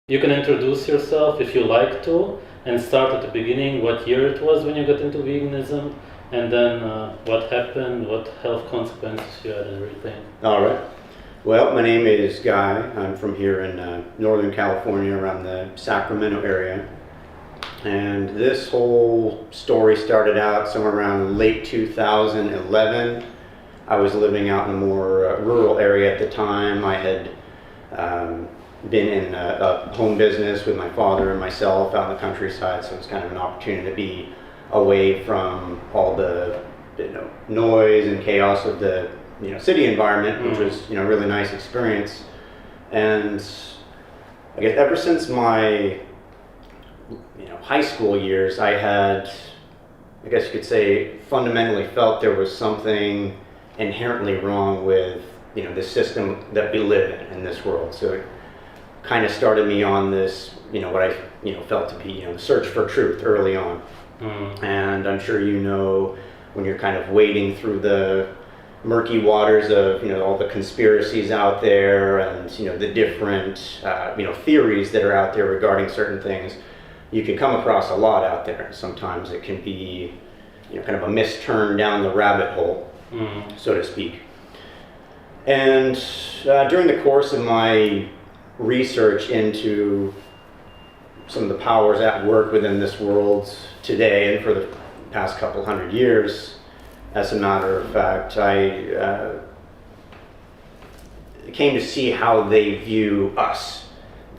You can introduce yourself if you like to, and start at the beginning, what year it was when you got into veganism, and then what happened, what health consequences you had, and everything. All right. Well, my name is Guy. I'm from here in Northern California, around the Sacramento area. And this whole story started out somewhere around late 2011. I was living out in a more rural area at the time. I had been in a home business with my father and myself out in the countryside, so it was kind of an opportunity to be away from all the noise and chaos of the city environment, which was a really nice experience. And I guess ever since my high school years, I had, I guess you could say, fundamentally felt there was something inherently wrong with the system that we live in this world. So it kind of started me on this, what I felt to be the search for truth early on. And I'm sure when you're kind of wading through the murky waters of all the conspiracies out there and the different theories that are out there regarding certain things, you can come across a lot out there. Sometimes it can be kind of a misturn down the rabbit hole, so to speak. And during the course of my research into some of the powers at work within this world today and for the past couple hundred years, as a matter of fact, I came to see how they view us,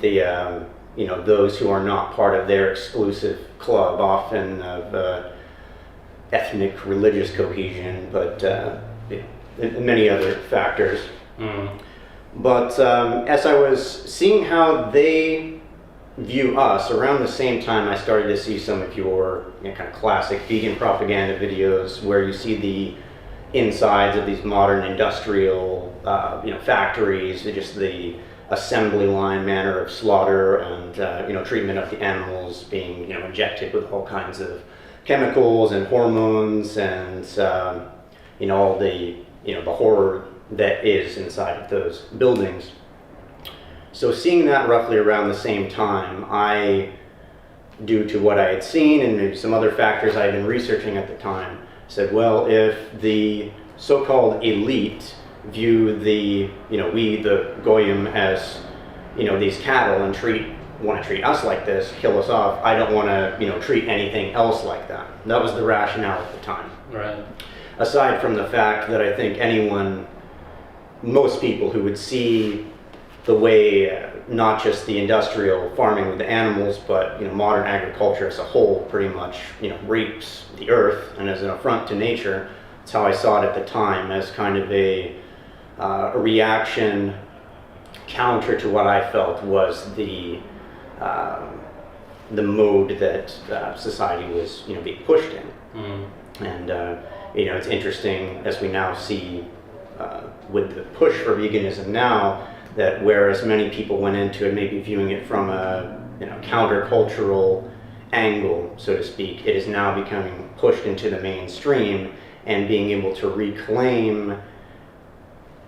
those who are not part of their exclusive club, often of ethnic, religious cohesion, but and many other factors. But as I was seeing how they view us, around the same time I started to see some of your kind of classic vegan propaganda videos where you see the insides of these modern industrial factories, just the assembly line manner of slaughter and treatment of the animals being injected with all kinds of chemicals and hormones and all the the horror that is inside of those buildings. So seeing that roughly around the same time, I, due to what I had seen and maybe some other factors I had been researching at the time, said, well, if the so-called elite view we the Goyim as these cattle and want to treat us like this, kill us off, I don't want to treat anything else like that. That was the rationale at the time. Right. Aside from the fact that I think most people who would see the way not just the industrial farming with the animals, but modern agriculture as a whole pretty much rapes the earth and as an affront to nature. That's how I saw it at the time, as kind of a reaction counter to what I felt was the mode that society was being pushed in. And it's interesting as we now see with the push for veganism now, that whereas many people went into it maybe viewing it from a countercultural angle, so to speak, it is now becoming pushed into the mainstream and being able to reclaim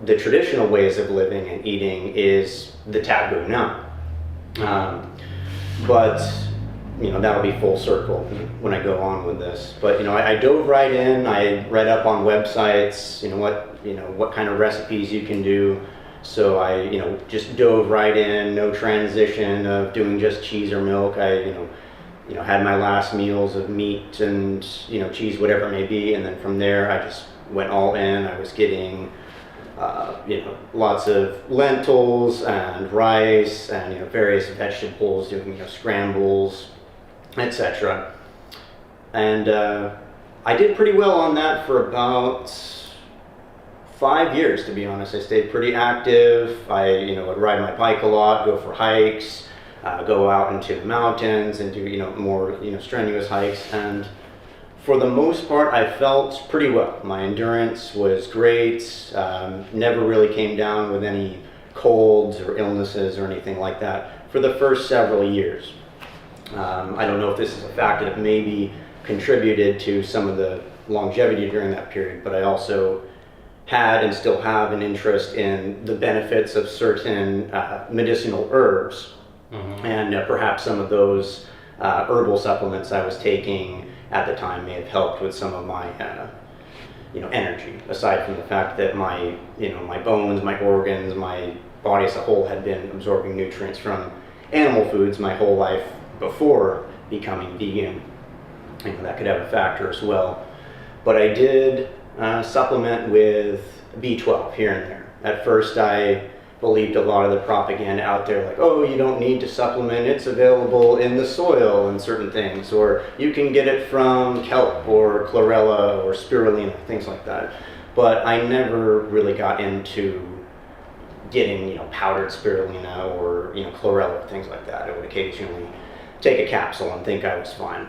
the traditional ways of living and eating is the taboo now. But that'll be full circle when I go on with this. But I dove right in. I read up on websites, what kind of recipes you can do. So I just dove right in, no transition of doing just cheese or milk. I had my last meals of meat and cheese, whatever it may be, and then from there I just went all in. I was getting lots of lentils and rice and various vegetables, doing scrambles, etc. And I did pretty well on that for about 5 years, to be honest. I stayed pretty active. I would ride my bike a lot, go for hikes, go out into the mountains and do more strenuous hikes, and for the most part I felt pretty well. My endurance was great, never really came down with any colds or illnesses or anything like that for the first several years. I don't know if this is a factor that maybe contributed to some of the longevity during that period, but I also had and still have an interest in the benefits of certain medicinal herbs And perhaps some of those herbal supplements I was taking at the time may have helped with some of my energy, aside from the fact that my bones, my organs, my body as a whole had been absorbing nutrients from animal foods my whole life before becoming vegan. That could have a factor as well. But I did supplement with B12 here and there. At first I believed a lot of the propaganda out there, like, oh, you don't need to supplement, it's available in the soil and certain things, or you can get it from kelp or chlorella or spirulina, things like that. But I never really got into getting powdered spirulina or chlorella, things like that. I would occasionally take a capsule and think I was fine.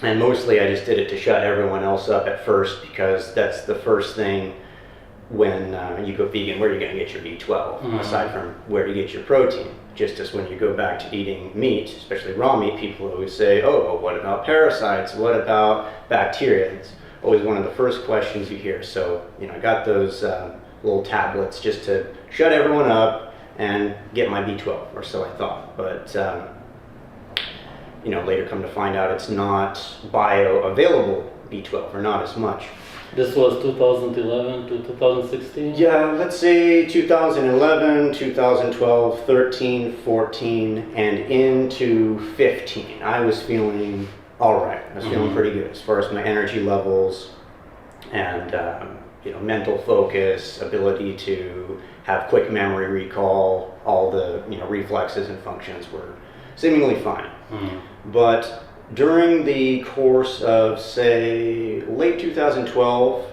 And mostly I just did it to shut everyone else up at first, because that's the first thing when you go vegan, where are you going to get your B12, aside from where do you get your protein? Just as when you go back to eating meat, especially raw meat, people always say, oh, well, what about parasites? What about bacteria? It's always one of the first questions you hear. So, I got those little tablets just to shut everyone up and get my B12, or so I thought. But, later come to find out it's not bioavailable B12, or not as much. This was 2011 to 2016? Yeah, let's say 2011, 2012, 13, 14, and into 15. I was feeling all right. I was feeling pretty good as far as my energy levels and mental focus, ability to have quick memory recall, all the reflexes and functions were seemingly fine. But during the course of, say, late 2012,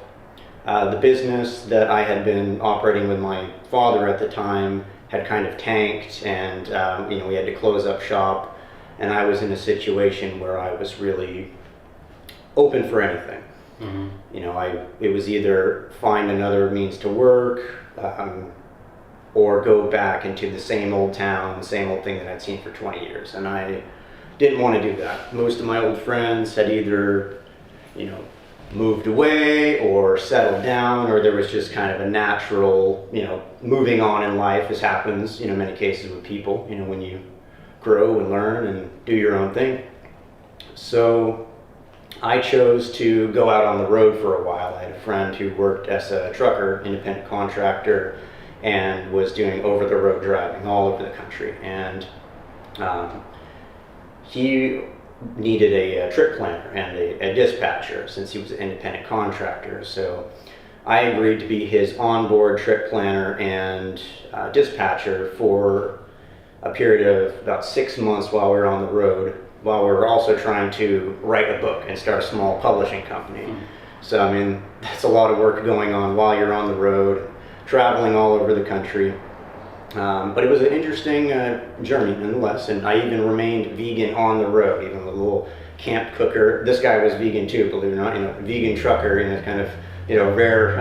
the business that I had been operating with my father at the time had kind of tanked, and we had to close up shop, and I was in a situation where I was really open for anything. It was either find another means to work, or go back into the same old town, same old thing that I'd seen for 20 years, and I didn't want to do that. Most of my old friends had either, moved away or settled down, or there was just kind of a natural, moving on in life, as happens, in many cases with people, when you grow and learn and do your own thing. So I chose to go out on the road for a while. I had a friend who worked as a trucker, independent contractor, and was doing over-the-road driving all over the country. And he needed a trip planner and a dispatcher, since he was an independent contractor. So I agreed to be his onboard trip planner and dispatcher for a period of about 6 months while we were on the road, while we were also trying to write a book and start a small publishing company. So, that's a lot of work going on while you're on the road, traveling all over the country. But it was an interesting journey nonetheless, and I even remained vegan on the road, even with a little camp cooker. This guy was vegan too, believe it or not. Vegan trucker, it's kind of rare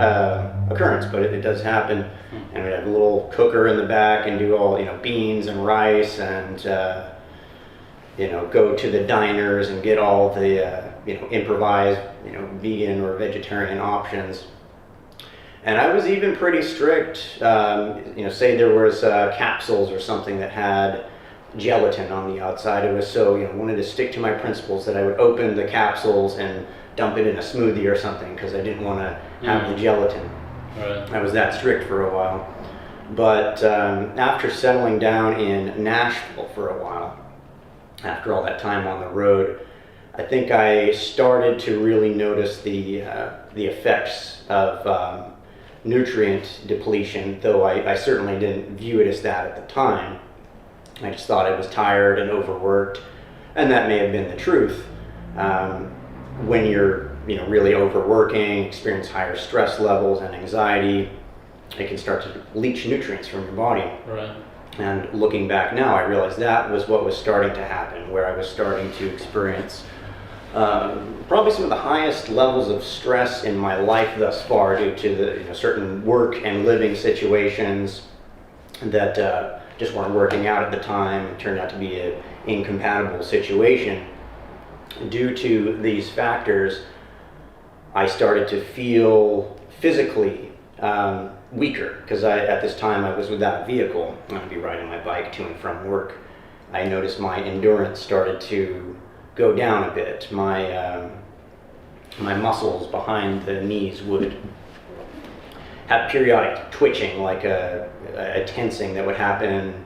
occurrence, but it does happen. And we have a little cooker in the back and do all beans and rice, and go to the diners and get all the improvised vegan or vegetarian options. And I was even pretty strict, say there was capsules or something that had gelatin on the outside. It was so, wanted to stick to my principles that I would open the capsules and dump it in a smoothie or something, because I didn't want to have the gelatin. Right. I was that strict for a while. But after settling down in Nashville for a while, after all that time on the road, I think I started to really notice the effects of nutrient depletion, though I certainly didn't view it as that at the time. I just thought I was tired and overworked, and that may have been the truth. When you're really overworking, experience higher stress levels and anxiety, it can start to leach nutrients from your body. Right. And looking back now, I realized that was what was starting to happen, where I was starting to experience probably some of the highest levels of stress in my life thus far, due to the certain work and living situations that just weren't working out at the time. It turned out to be an incompatible situation. Due to these factors, I started to feel physically weaker, because at this time I was without a vehicle. I would be riding my bike to and from work, I noticed my endurance started to go down a bit. My muscles behind the knees would have periodic twitching, like a tensing that would happen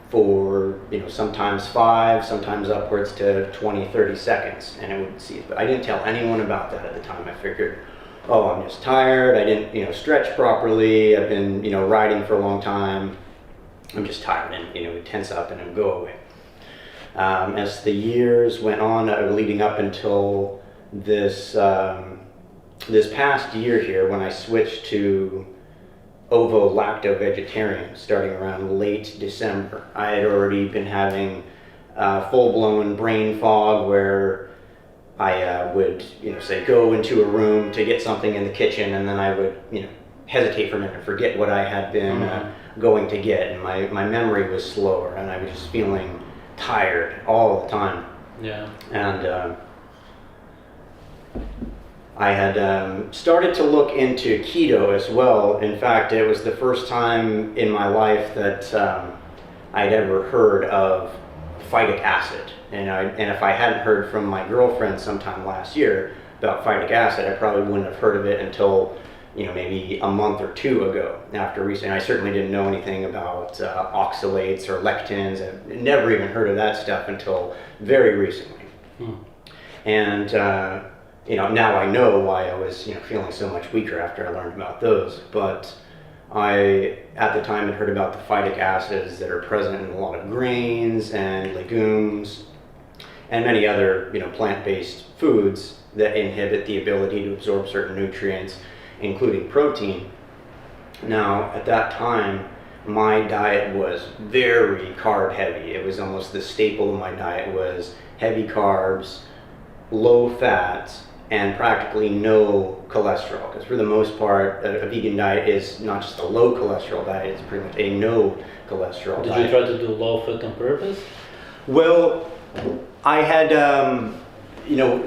for, sometimes 5, sometimes upwards to 20, 30 seconds, and it would cease. But I didn't tell anyone about that at the time. I figured, oh, I'm just tired. I didn't, stretch properly. I've been, riding for a long time. I'm just tired, and it would tense up and it would go away. As the years went on, leading up until this past year here, when I switched to ovo-lacto vegetarian, starting around late December, I had already been having full-blown brain fog where I would, say, go into a room to get something in the kitchen, and then I would, hesitate for a minute and forget what I had been going to get, and my memory was slower, and I was just feeling tired all the time. Yeah. And I had started to look into keto as well. In fact, it was the first time in my life that I'd ever heard of phytic acid. And if I hadn't heard from my girlfriend sometime last year about phytic acid, I probably wouldn't have heard of it until maybe a month or 2 ago after recently. I certainly didn't know anything about oxalates or lectins. I never even heard of that stuff until very recently. And now I know why I was feeling so much weaker after I learned about those. But I, at the time, had heard about the phytic acids that are present in a lot of grains and legumes and many other plant-based foods that inhibit the ability to absorb certain nutrients, including protein. Now, at that time, my diet was very carb heavy. It was almost the staple of my diet was heavy carbs, low fat, and practically no cholesterol. Because for the most part, a vegan diet is not just a low cholesterol diet, it's pretty much a no cholesterol diet. Did you try to do low fat on purpose? Well, I had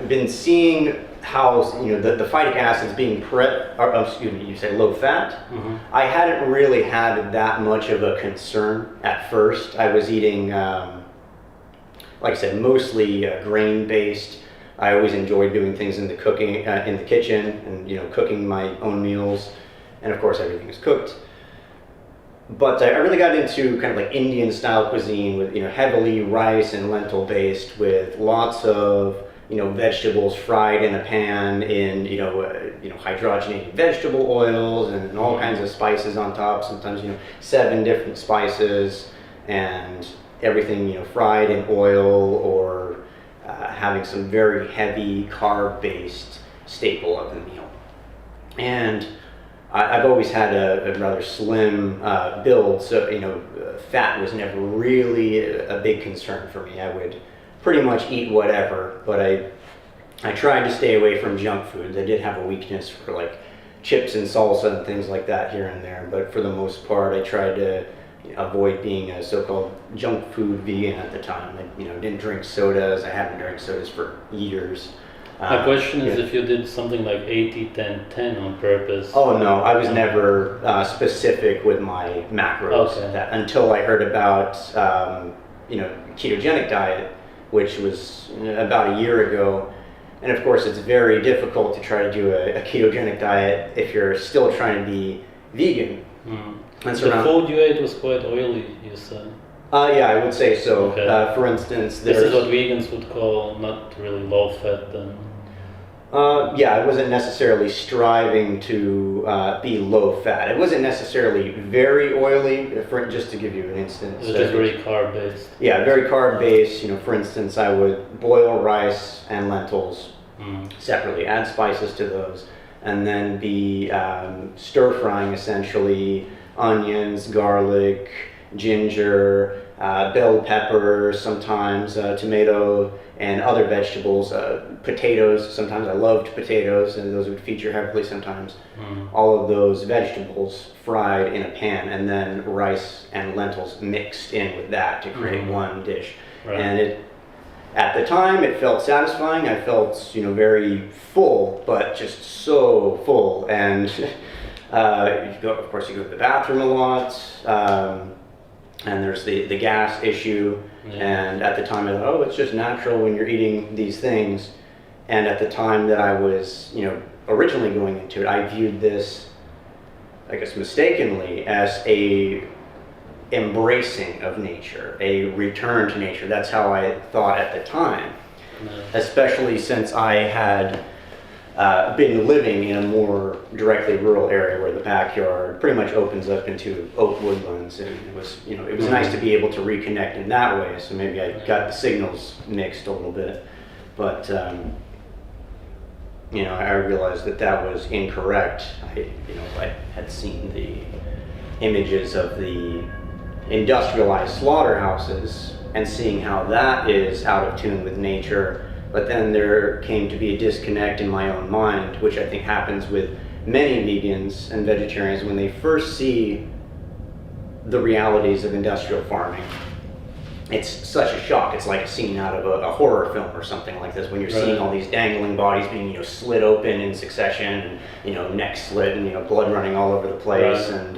been seeing how the phytic acids being you said low fat. I hadn't really had that much of a concern at first. I was eating, like I said, mostly grain based. I always enjoyed doing things in the kitchen, and cooking my own meals, and of course everything is cooked. But I really got into kind of like Indian style cuisine with heavily rice and lentil based, with lots of vegetables fried in a pan in hydrogenated vegetable oils and all kinds of spices on top. Sometimes 7 different spices, and everything fried in oil, or having some very heavy carb based staple of the meal. And I've always had a rather slim build, so fat was never really a big concern for me. I would pretty much eat whatever, but I tried to stay away from junk foods. I did have a weakness for like chips and salsa and things like that here and there, but for the most part I tried to avoid being a so-called junk food vegan at the time. I didn't drink sodas. I haven't drank sodas for years. My question is if you did something like 80-10-10 on purpose. Oh no, I was never specific with my macros. Okay. Until I heard about ketogenic diet, which was about a year ago. And of course, it's very difficult to try to do a ketogenic diet if you're still trying to be vegan. And the food you ate was quite oily, you said. Yeah, I would say so. Okay. For instance, this is what vegans would call not really low fat then. Yeah, I wasn't necessarily striving to be low fat. It wasn't necessarily very oily, just to give you an instance. It was just very carb based. Yeah, very carb based. For instance, I would boil rice and lentils separately, add spices to those, and then be stir frying essentially onions, garlic, ginger, bell pepper, sometimes tomato, and other vegetables, potatoes. Sometimes I loved potatoes, and those would feature heavily sometimes. All of those vegetables fried in a pan, and then rice and lentils mixed in with that to create one dish. Right. And at the time, it felt satisfying. I felt, very full, but just so full. And of course, you go to the bathroom a lot. And there's the gas issue. And at the time I thought, oh, it's just natural when you're eating these things. And at the time that I was, originally going into it, I viewed this, I guess mistakenly, as a embracing of nature, a return to nature. That's how I thought at the time, especially since I had been living in a more directly rural area where the backyard pretty much opens up into oak woodlands, and it was nice to be able to reconnect in that way. So maybe I got the signals mixed a little bit, but I realized that was incorrect. I had seen the images of the industrialized slaughterhouses and seeing how that is out of tune with nature. But then there came to be a disconnect in my own mind, which I think happens with many vegans and vegetarians when they first see the realities of industrial farming. It's such a shock. It's like a scene out of a horror film or something like this, when you're seeing all these dangling bodies being slit open in succession, and neck slit, and blood running all over the place, and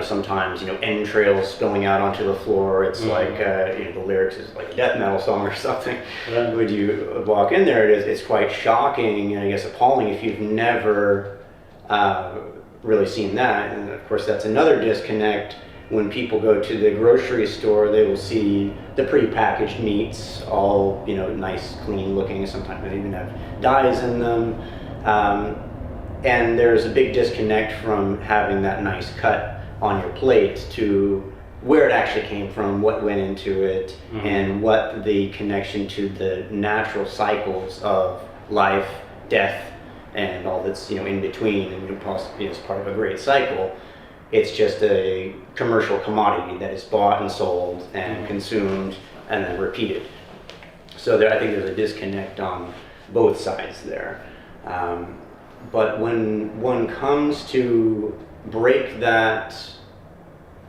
sometimes entrails spilling out onto the floor. It's like the lyrics is like a death metal song or something. Would you walk in there, it's quite shocking and I guess appalling if you've never really seen that. And of course that's another disconnect. When people go to the grocery store, they will see the prepackaged meats, all nice, clean looking. Sometimes they even have dyes in them, and there's a big disconnect from having that nice cut on your plate to where it actually came from, what went into it, and what the connection to the natural cycles of life, death, and all that's in between, and possibly as part of a great cycle. It's just a commercial commodity that is bought and sold and consumed and then repeated. So I think there's a disconnect on both sides there. But when one comes to break that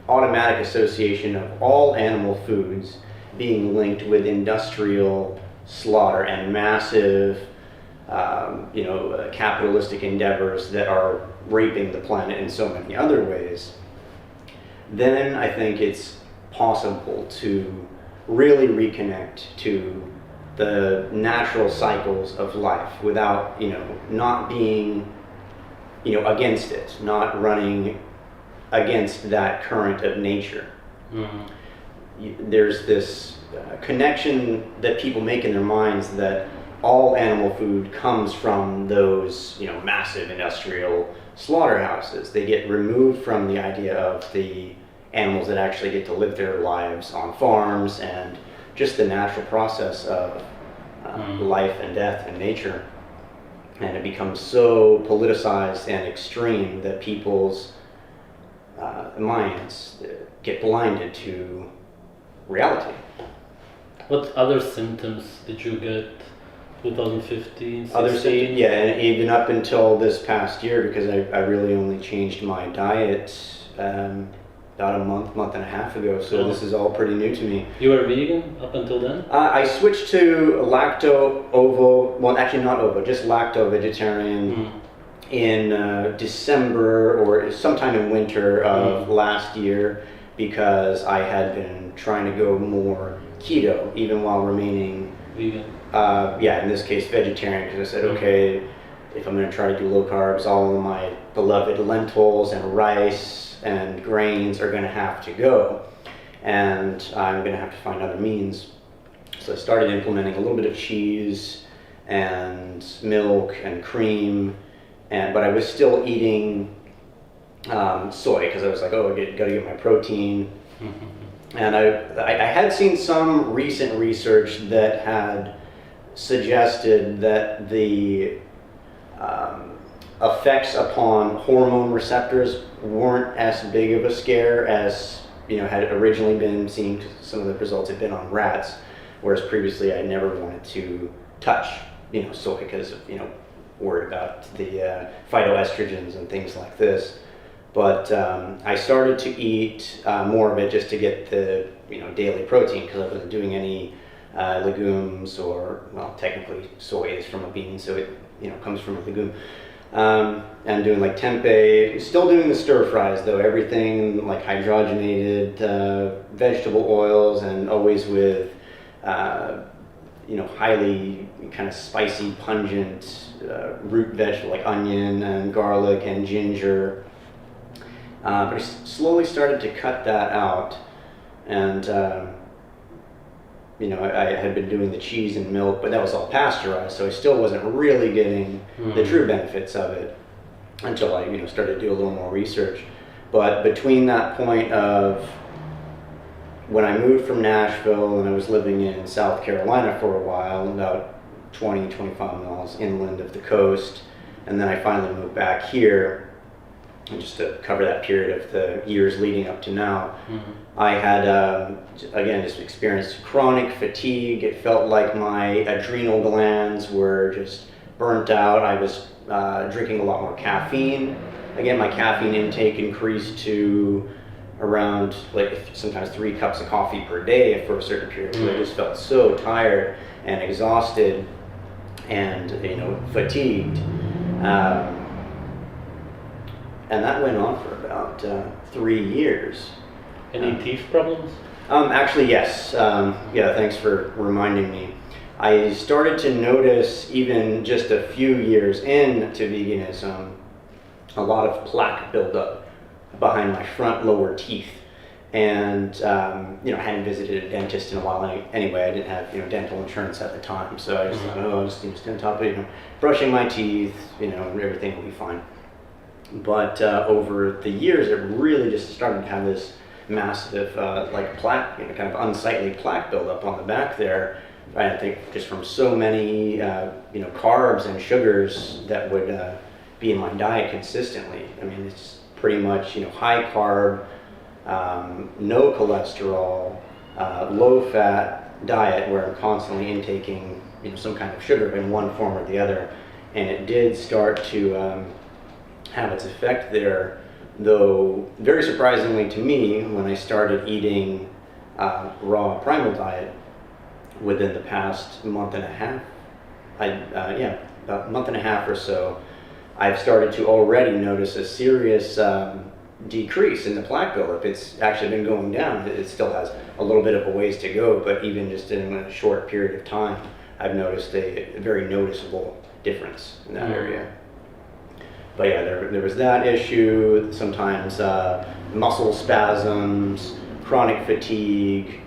automatic association of all animal foods being linked with industrial slaughter and massive capitalistic endeavors that are raping the planet in so many other ways, then I think it's possible to really reconnect to the natural cycles of life without, not being, against it, not running against that current of nature. There's this connection that people make in their minds that all animal food comes from those, massive industrial slaughterhouses. They get removed from the idea of the animals that actually get to live their lives on farms and just the natural process of life and death and nature. And it becomes so politicized and extreme that people's minds get blinded to reality. What other symptoms did you get 2015, 16? And even up until this past year, because I really only changed my diet about a month and a half ago, so this is all pretty new to me. You were vegan up until then? I switched to lacto-ovo, well actually not ovo, just lacto-vegetarian in December or sometime in winter of last year, because I had been trying to go more keto even while remaining vegan. In this case vegetarian, because I said, okay, if I'm going to try to do low carbs, all of my beloved lentils and rice and grains are going to have to go, and I'm going to have to find other means. So I started implementing a little bit of cheese and milk and cream, but I was still eating soy, because I was like, oh, I got to get my protein. And I had seen some recent research that had suggested that the effects upon hormone receptors weren't as big of a scare as had originally been seen. Some of the results had been on rats, whereas previously I never wanted to touch soy because of worried about the phytoestrogens and things like this. But I started to eat more of it just to get the daily protein, because I wasn't doing any legumes, or, well, technically soy is from a bean, so it comes from a legume. And doing like tempeh, still doing the stir fries though, everything like hydrogenated vegetable oils, and always with highly kind of spicy, pungent root vegetable like onion and garlic and ginger. But I slowly started to cut that out, and I had been doing the cheese and milk, but that was all pasteurized, so I still wasn't really getting the true benefits of it until I started to do a little more research. But between that point of when I moved from Nashville and I was living in South Carolina for a while, about 25 miles inland of the coast, and then I finally moved back here, and just to cover that period of the years leading up to now, I had, again, just experienced chronic fatigue. It felt like my adrenal glands were just burnt out. I was drinking a lot more caffeine. Again, my caffeine intake increased to around like sometimes 3 cups of coffee per day for a certain period. I just felt so tired and exhausted and fatigued. And that went on for about 3 years. Any teeth problems? Actually, yes. Yeah, thanks for reminding me. I started to notice, even just a few years into veganism, a lot of plaque buildup behind my front lower teeth. And I hadn't visited a dentist in a while anyway. I didn't have dental insurance at the time, so I just thought, I'll just stay on top of brushing my teeth, everything will be fine. But over the years, it really just started to have this massive plaque, kind of unsightly plaque buildup on the back there. I think just from so many carbs and sugars that would be in my diet consistently. I mean, it's pretty much high carb, no cholesterol, low fat diet where I'm constantly intaking some kind of sugar in one form or the other, and it did start to have its effect there. Though very surprisingly to me, when I started eating raw primal diet within the past month and a half, about a month and a half or so, I've started to already notice a serious decrease in the plaque buildup. It's actually been going down. It still has a little bit of a ways to go, but even just in a short period of time, I've noticed a very noticeable difference in that area. But yeah, there was that issue, sometimes muscle spasms, chronic fatigue,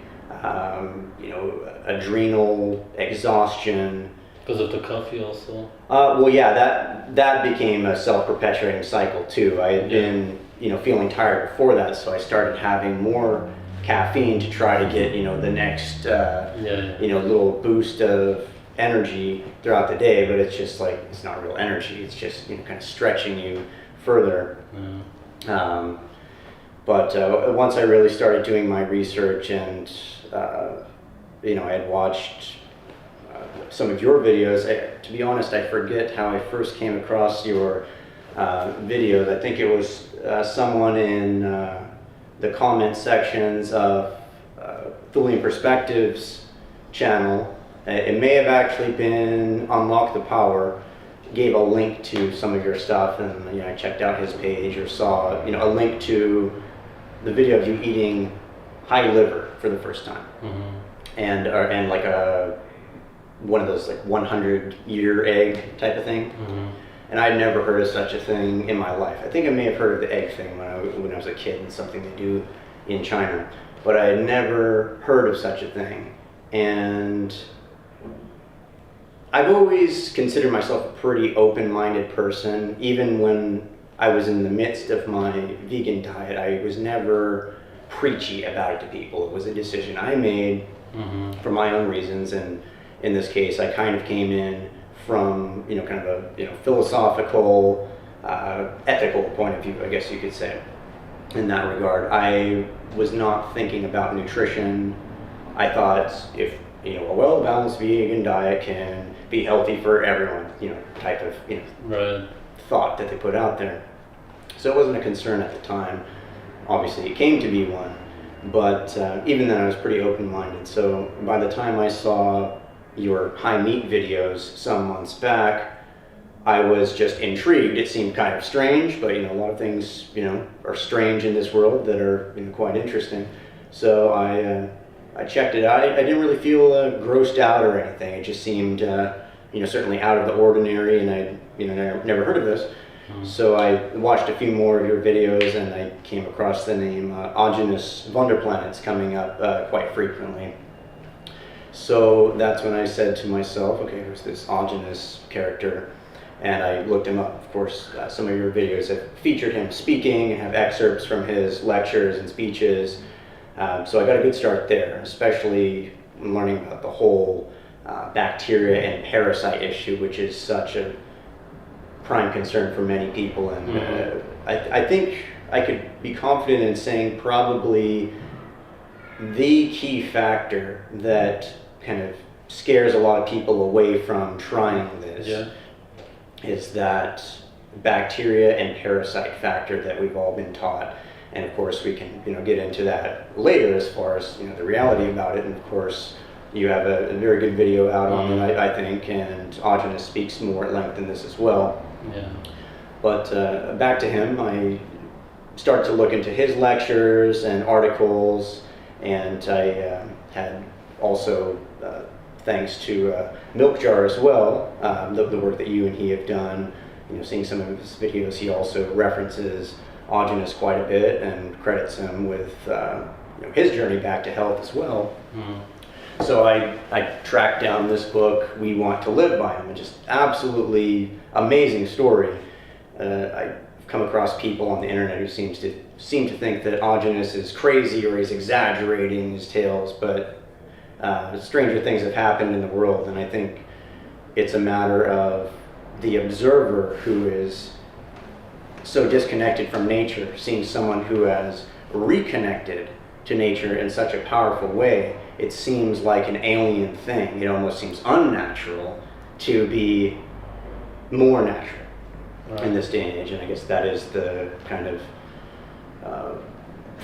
adrenal exhaustion. Because of the coffee also? Well, yeah, that became a self-perpetuating cycle too. I had been, feeling tired before that, so I started having more caffeine to try to get, the next, little boost of energy throughout the day, but it's just like, it's not real energy, it's just kind of stretching you further. But once I really started doing my research and I had watched some of your videos, to be honest, I forget how I first came across your videos. I think it was someone in the comment sections of Thulian Perspectives channel. It may have actually been Unlock the Power, gave a link to some of your stuff, and I checked out his page or saw a link to the video of you eating high liver for the first time, and like one of those like 100-year egg type of thing. And I'd never heard of such a thing in my life. I think I may have heard of the egg thing when I was a kid, and something they do in China, but I had never heard of such a thing. And I've always considered myself a pretty open-minded person. Even when I was in the midst of my vegan diet, I was never preachy about it to people. It was a decision I made for my own reasons, and in this case, I kind of came in from kind of a philosophical, ethical point of view, I guess you could say. In that regard, I was not thinking about nutrition. I thought if a well-balanced vegan diet can be healthy for everyone, type of thought that they put out there. So it wasn't a concern at the time. Obviously, it came to be one, but even then, I was pretty open-minded. So by the time I saw your high meat videos some months back, I was just intrigued. It seemed kind of strange, but a lot of things are strange in this world that are quite interesting. So I checked it out. I didn't really feel grossed out or anything. It just seemed certainly out of the ordinary, and I never heard of this. So I watched a few more of your videos, and I came across the name Agenus Wonderplanets coming up quite frequently. So that's when I said to myself, okay, who's this Agenus character? And I looked him up. Of course, some of your videos have featured him speaking and have excerpts from his lectures and speeches. So I got a good start there, especially learning about the whole bacteria and parasite issue, which is such a prime concern for many people. And I think I could be confident in saying probably the key factor that kind of scares a lot of people away from trying this is that bacteria and parasite factor that we've all been taught. And of course we can get into that later as far as the reality about it. And of course you have a very good video out on it, I think, and Agenus speaks more at length in this as well. Yeah. But back to him, I started to look into his lectures and articles, and I had also, thanks to Milk Jar as well, the work that you and he have done, seeing some of his videos, he also references Agenus quite a bit and credits him with his journey back to health as well. So I tracked down this book, We Want to Live, by him, and just absolutely amazing story. I've come across people on the internet who seem to think that Agenus is crazy or he's exaggerating his tales, but stranger things have happened in the world, and I think it's a matter of the observer who is so disconnected from nature, seeing someone who has reconnected to nature in such a powerful way. It seems like an alien thing. It almost seems unnatural to be more natural in this day and age, and I guess that is the kind of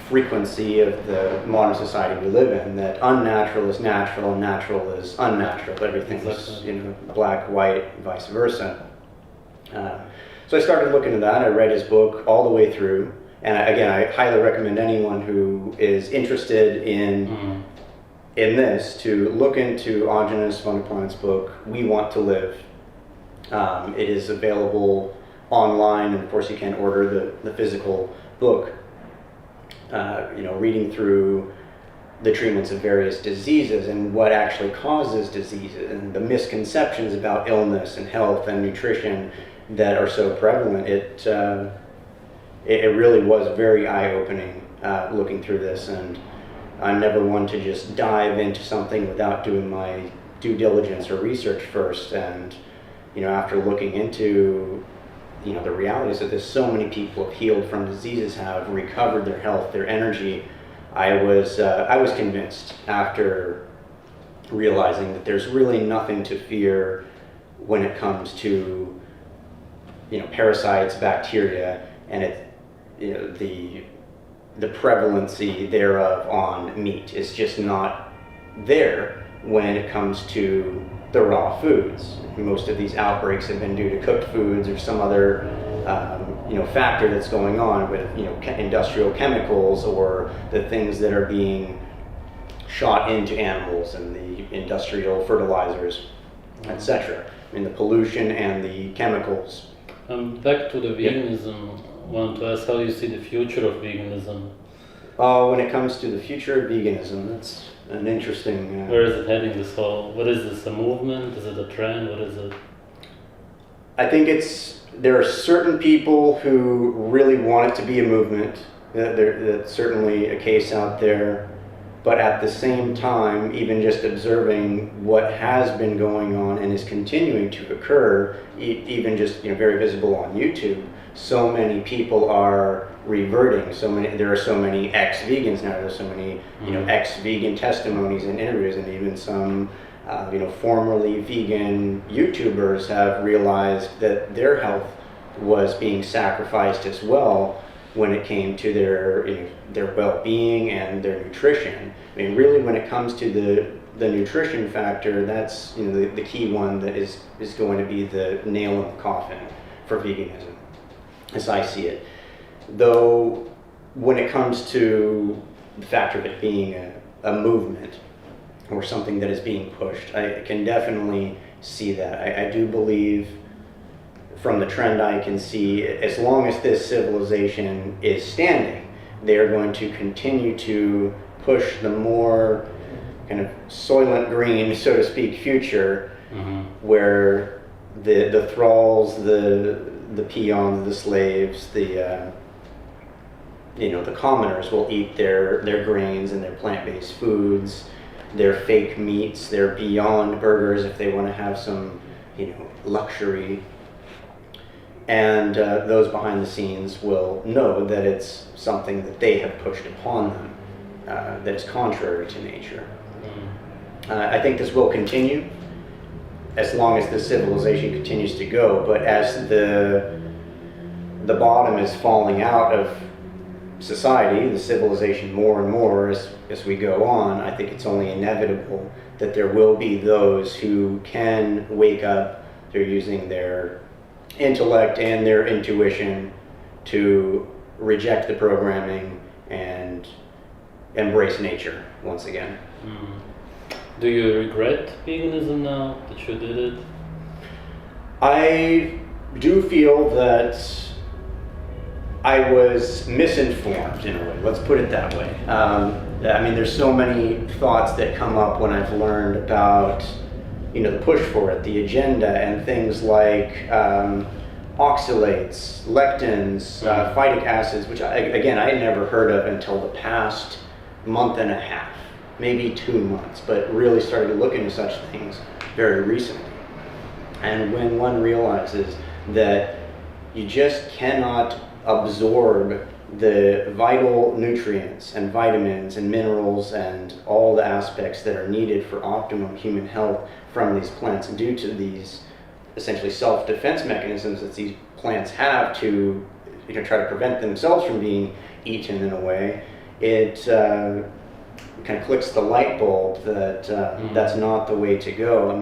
frequency of the modern society we live in, that unnatural is natural and natural is unnatural. Everything is black, white, vice versa. So I started looking at that. I read his book all the way through, and again, I highly recommend anyone who is interested in this to look into Agenus Wonderplanet's book, We Want to Live. It is available online, and of course you can order the physical book. Reading through the treatments of various diseases and what actually causes diseases and the misconceptions about illness and health and nutrition that are so prevalent, it really was very eye-opening looking through this. And I'm never one to just dive into something without doing my due diligence or research first. And after looking into the realities of this, so many people have healed from diseases, have recovered their health, their energy. I was convinced after realizing that there's really nothing to fear when it comes to parasites, bacteria, and the prevalency thereof on meat is just not there when it comes to the raw foods. Most of these outbreaks have been due to cooked foods or some other factor that's going on with industrial chemicals or the things that are being shot into animals and the industrial fertilizers, etc. I mean, the pollution and the chemicals. Back to the veganism, I want to ask how you see the future of veganism. When it comes to the future of veganism, that's an interesting... Where is it heading, what is this, a movement? Is it a trend? What is it? I think there are certain people who really want it to be a movement. That's certainly a case out there. But at the same time, even just observing what has been going on and is continuing to occur, even just very visible on YouTube, so many people are reverting. There are so many ex-vegans now. There's so many ex-vegan testimonies and interviews, and even some formerly vegan YouTubers have realized that their health was being sacrificed as well when it came to their well-being and their nutrition. I mean, really, when it comes to the nutrition factor, that's the key one that is going to be the nail in the coffin for veganism, as I see it. Though when it comes to the factor of it being a movement or something that is being pushed, I can definitely see that. I do believe, from the trend I can see, as long as this civilization is standing, they are going to continue to push the more kind of Soylent Green, so to speak, future, where the thralls, the peons, the slaves, the commoners will eat their grains and their plant-based foods, their fake meats, their Beyond Burgers if they want to have some, luxury. And those behind the scenes will know that it's something that they have pushed upon them, that is contrary to nature. I think this will continue as long as the civilization continues to go, but as the bottom is falling out of society, the civilization, more and more as we go on, I think it's only inevitable that there will be those who can wake up. They're using their intellect and their intuition to reject the programming and embrace nature once again. Do you regret veganism now that you did it? I do feel that I was misinformed in a way. Let's put it that way. There's so many thoughts that come up when I've learned about, the push for it, the agenda, and things like oxalates, lectins, phytic acids, which I had never heard of until the past month and a half, maybe 2 months, but really started to look into such things very recently. And when one realizes that you just cannot absorb the vital nutrients and vitamins and minerals and all the aspects that are needed for optimum human health from these plants due to these essentially self-defense mechanisms that these plants have to try to prevent themselves from being eaten in a way, it kind of clicks the light bulb that that's not the way to go.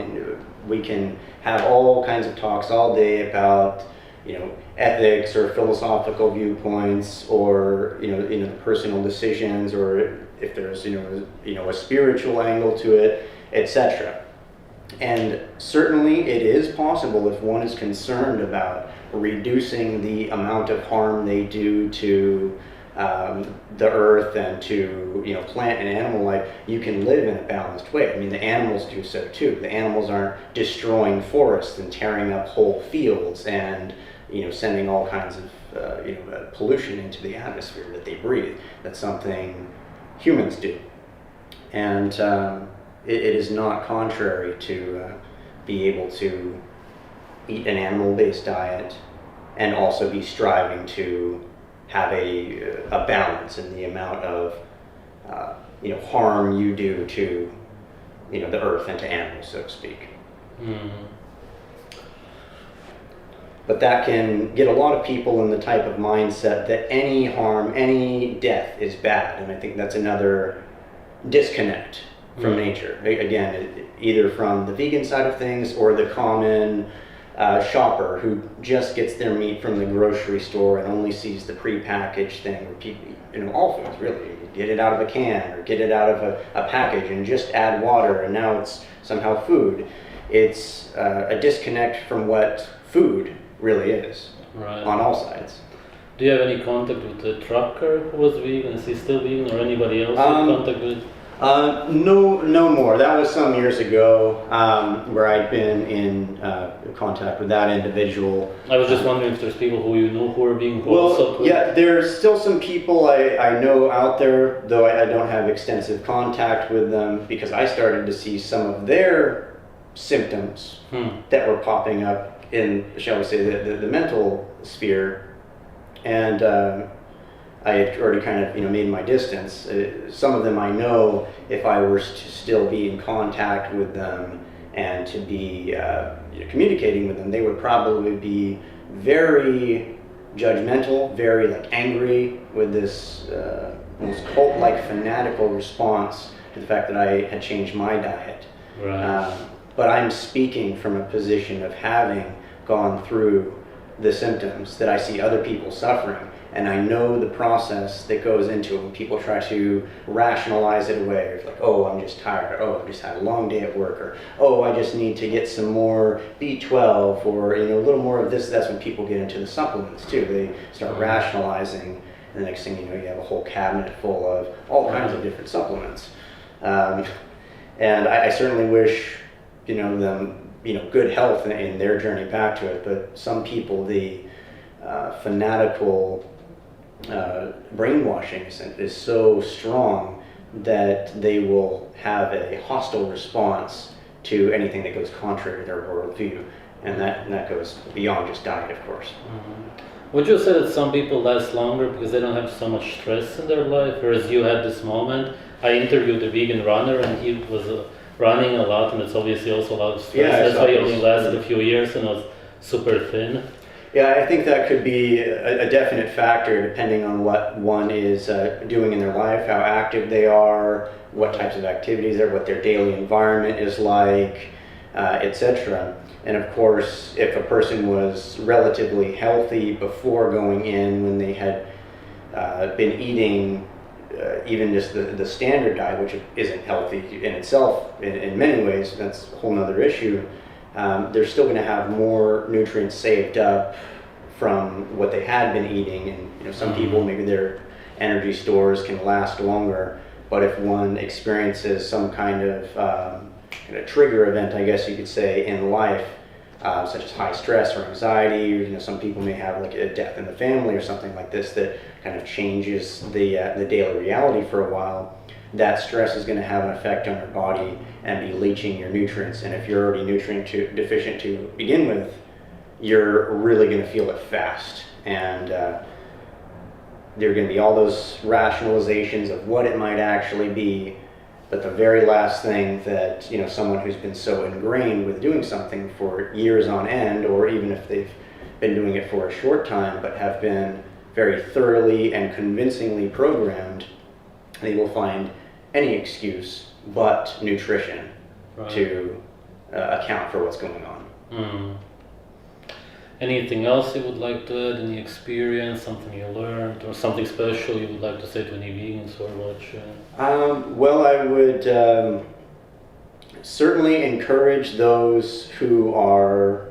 We can have all kinds of talks all day about ethics or philosophical viewpoints or personal decisions, or if there's a spiritual angle to it, etc. And certainly it is possible, if one is concerned about reducing the amount of harm they do to the earth and to plant and animal life, you can live in a balanced way. The animals do so too. The animals aren't destroying forests and tearing up whole fields and sending all kinds of pollution into the atmosphere that they breathe. That's something humans do, and it is not contrary to be able to eat an animal-based diet and also be striving to have a balance in the amount of harm you do to the earth and to animals, so to speak. But that can get a lot of people in the type of mindset that any harm, any death is bad, and I think that's another disconnect from nature. Again, either from the vegan side of things or the common shopper who just gets their meat from the grocery store and only sees the prepackaged thing, where people, all foods really, get it out of a can or get it out of a package and just add water and now it's somehow food. It's a disconnect from what food really is, right, on all sides. Do you have any contact with the trucker who was vegan? Is he still vegan, or anybody else you have contact with? No more. That was some years ago, where I'd been in contact with that individual. I was just wondering if there's people who you know who are vegan who also cook. Yeah, there's still some people I know out there, though I don't have extensive contact with them, because I started to see some of their symptoms that were popping up in, shall we say, the mental sphere, and I had already kind of made my distance. Some of them I know, if I were to still be in contact with them and to be communicating with them, they would probably be very judgmental, very angry with this almost cult-like fanatical response the fact that I had changed my diet. Right. But I'm speaking from a position of having gone through the symptoms that I see other people suffering, and I know the process that goes into it when people try to rationalize it away. It's like, oh, I'm just tired, or oh, I just had a long day at work, or oh, I just need to get some more B12, or a little more of this. That's when people get into the supplements too. They start rationalizing, and the next thing you know, you have a whole cabinet full of all kinds of different supplements. And I certainly wish them good health in their journey back to it, but some people, the fanatical brainwashing is so strong that they will have a hostile response to anything that goes contrary to their worldview, and that goes beyond just diet, of course. Mm-hmm. Would you say that some people last longer because they don't have so much stress in their life, whereas you had this moment? I interviewed a vegan runner, and he was running a lot, and it's obviously also a lot of stress. Yeah, that's why he only lasted a few years and was super thin. Yeah, I think that could be a definite factor depending on what one is doing in their life, how active they are, what types of activities are, what their daily environment is like, etc. And of course, if a person was relatively healthy before going in, when they had been eating even just the standard diet, which isn't healthy in itself in many ways, that's a whole other issue, they're still going to have more nutrients saved up from what they had been eating. And some people, maybe their energy stores can last longer, but if one experiences some kind of trigger event, I guess you could say, in life, such as high stress or anxiety, or some people may have like a death in the family or something like this that kind of changes the daily reality for a while, that stress is going to have an effect on your body and be leaching your nutrients. And if you're already nutrient deficient to begin with, you're really going to feel it fast. And there are going to be all those rationalizations of what it might actually be. But the very last thing that someone who's been so ingrained with doing something for years on end, or even if they've been doing it for a short time but have been very thoroughly and convincingly programmed, they will find any excuse but nutrition to account for what's going on. Mm. Anything else you would like to add? Any experience, something you learned, or something special you would like to say to any vegans or watch? Well, I would certainly encourage those who are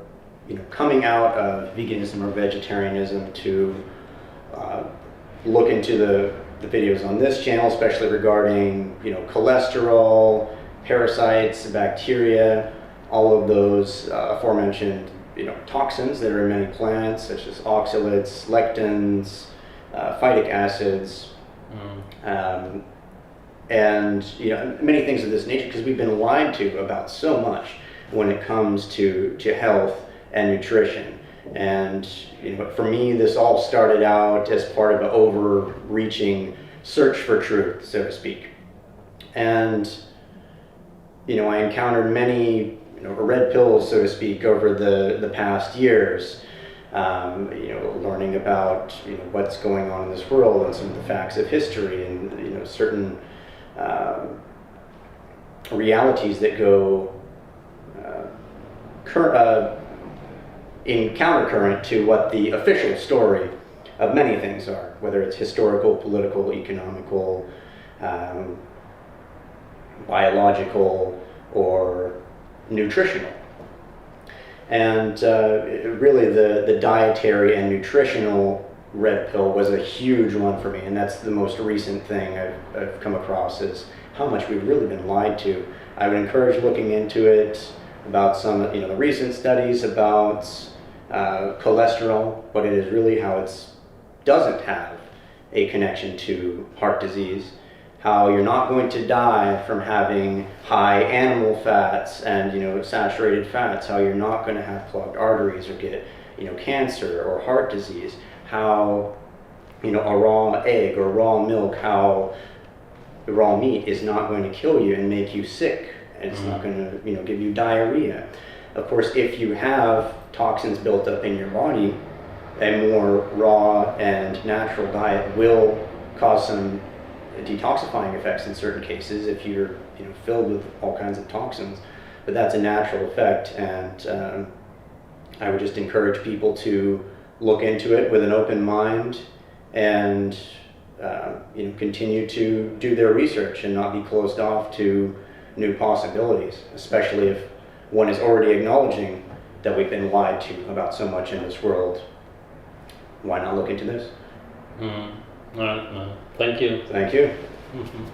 coming out of veganism or vegetarianism to look into the videos on this channel, especially regarding cholesterol, parasites, bacteria, all of those aforementioned toxins that are in many plants, such as oxalates, lectins, phytic acids, and many things of this nature, because we've been lied to about so much when it comes to health and nutrition. And for me, this all started out as part of an overreaching search for truth, so to speak. And I encountered many red pills, so to speak, over the past years, learning about what's going on in this world and some of the facts of history and certain realities that go in countercurrent to what the official story of many things are, whether it's historical, political, economical, biological, or nutritional. And really the dietary and nutritional red pill was a huge one for me, and that's the most recent thing I've come across, is how much we've really been lied to. I would encourage looking into it, about some the recent studies about cholesterol, but it is really how it doesn't have a connection to heart disease, how you're not going to die from having high animal fats and saturated fats, how you're not going to have clogged arteries or get cancer or heart disease, how a raw egg or raw milk, how the raw meat is not going to kill you and make you sick, and it's not going to give you diarrhea. Of course, if you have toxins built up in your body, a more raw and natural diet will cause some detoxifying effects in certain cases if you're filled with all kinds of toxins. But that's a natural effect, and I would just encourage people to look into it with an open mind and continue to do their research and not be closed off to new possibilities, especially if one is already acknowledging that we've been lied to about so much in this world. Why not look into this? All right, thank you. Thank you. Mhm.